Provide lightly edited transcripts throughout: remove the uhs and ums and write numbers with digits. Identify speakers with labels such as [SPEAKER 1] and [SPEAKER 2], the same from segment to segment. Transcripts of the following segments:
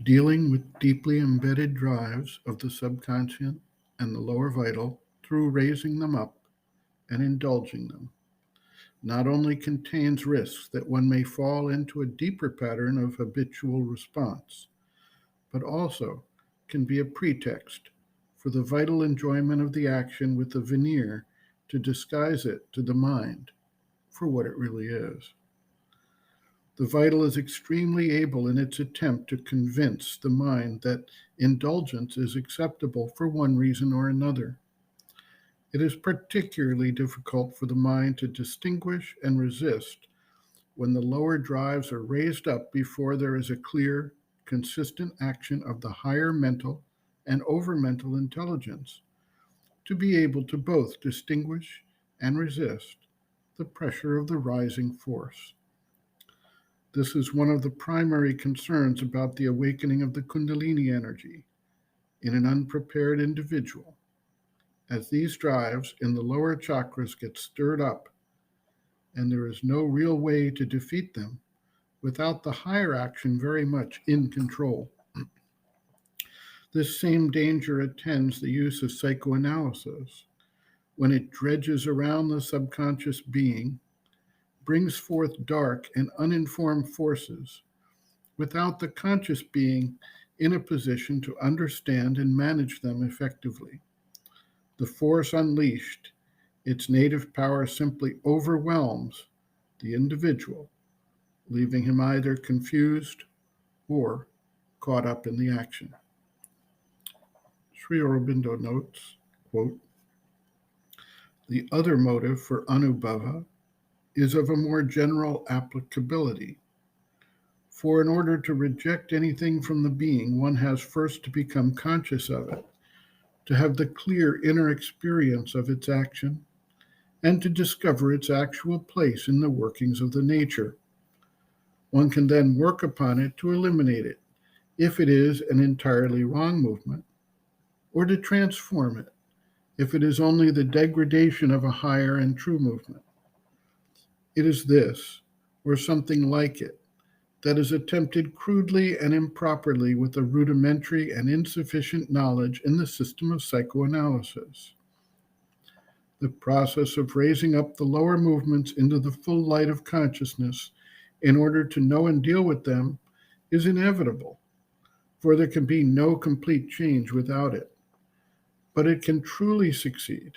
[SPEAKER 1] dealing with deeply embedded drives of the subconscious and the lower vital through raising them up and indulging them, not only contains risks that one may fall into a deeper pattern of habitual response, but also can be a pretext for the vital enjoyment of the action with a veneer to disguise it to the mind for what it really is. The vital is extremely able in its attempt to convince the mind that indulgence is acceptable for one reason or another. It is particularly difficult for the mind to distinguish and resist when the lower drives are raised up before there is a clear, consistent action of the higher mental and overmental intelligence to be able to both distinguish and resist the pressure of the rising force. This is one of the primary concerns about the awakening of the Kundalini energy in an unprepared individual, as these drives in the lower chakras get stirred up, and there is no real way to defeat them without the higher action very much in control. This same danger attends the use of psychoanalysis when it dredges around the subconscious being, brings forth dark and uninformed forces without the conscious being in a position to understand and manage them effectively. The force unleashed, its native power simply overwhelms the individual, leaving him either confused or caught up in the action. Sri Aurobindo notes, quote, the other motive for anubhava is of a more general applicability. For in order to reject anything from the being, one has first to become conscious of it, to have the clear inner experience of its action, and to discover its actual place in the workings of the nature. One can then work upon it to eliminate it, if it is an entirely wrong movement, or to transform it, if it is only the degradation of a higher and true movement. It is this, or something like it, that is attempted crudely and improperly with a rudimentary and insufficient knowledge in the system of psychoanalysis. The process of raising up the lower movements into the full light of consciousness in order to know and deal with them is inevitable, for there can be no complete change without it. But it can truly succeed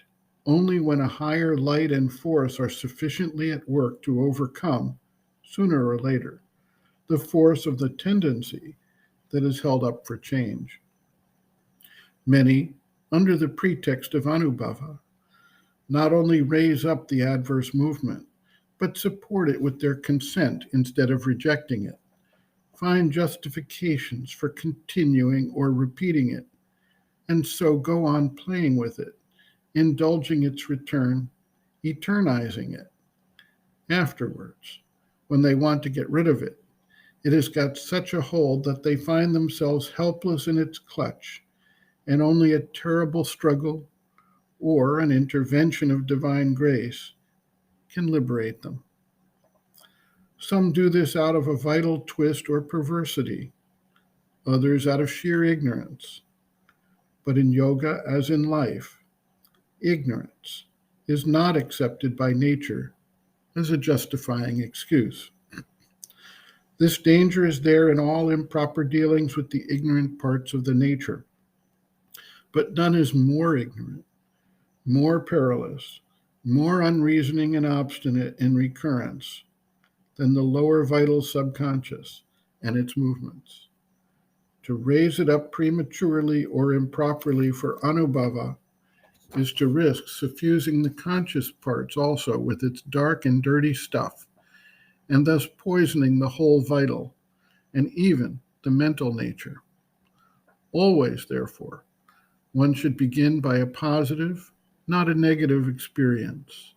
[SPEAKER 1] only when a higher light and force are sufficiently at work to overcome, sooner or later, the force of the tendency that is held up for change. Many, under the pretext of anubhava, not only raise up the adverse movement, but support it with their consent instead of rejecting it, find justifications for continuing or repeating it, and so go on playing with it, indulging its return, eternizing it. Afterwards, when they want to get rid of it, it has got such a hold that they find themselves helpless in its clutch, and only a terrible struggle or an intervention of divine grace can liberate them. Some do this out of a vital twist or perversity, others out of sheer ignorance. But in yoga, as in life, ignorance is not accepted by nature as a justifying excuse. This danger is there in all improper dealings with the ignorant parts of the nature, but none is more ignorant, more perilous, more unreasoning and obstinate in recurrence than the lower vital subconscious and its movements. To raise it up prematurely or improperly for anubhava is to risk suffusing the conscious parts also with its dark and dirty stuff, and thus poisoning the whole vital and even the mental nature. Always, therefore, one should begin by a positive, not a negative experience,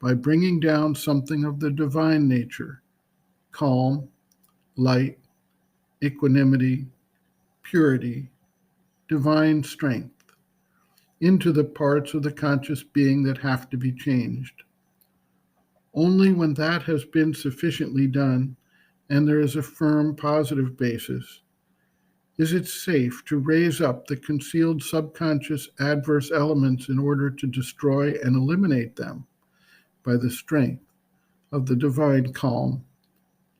[SPEAKER 1] by bringing down something of the divine nature, calm, light, equanimity, purity, divine strength, into the parts of the conscious being that have to be changed. Only when that has been sufficiently done, and there is a firm positive basis, Is it safe to raise up the concealed subconscious adverse elements in order to destroy and eliminate them by the strength of the divine calm,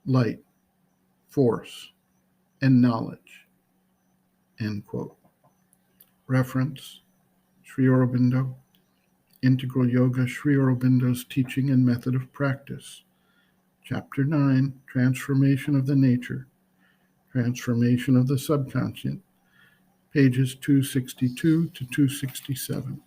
[SPEAKER 1] light, force, and knowledge? End quote. Reference, Sri Aurobindo, Integral Yoga, Sri Aurobindo's Teaching and Method of Practice. Chapter 9, Transformation of the Nature, Transformation of the Subconscious, pages 262 to 267.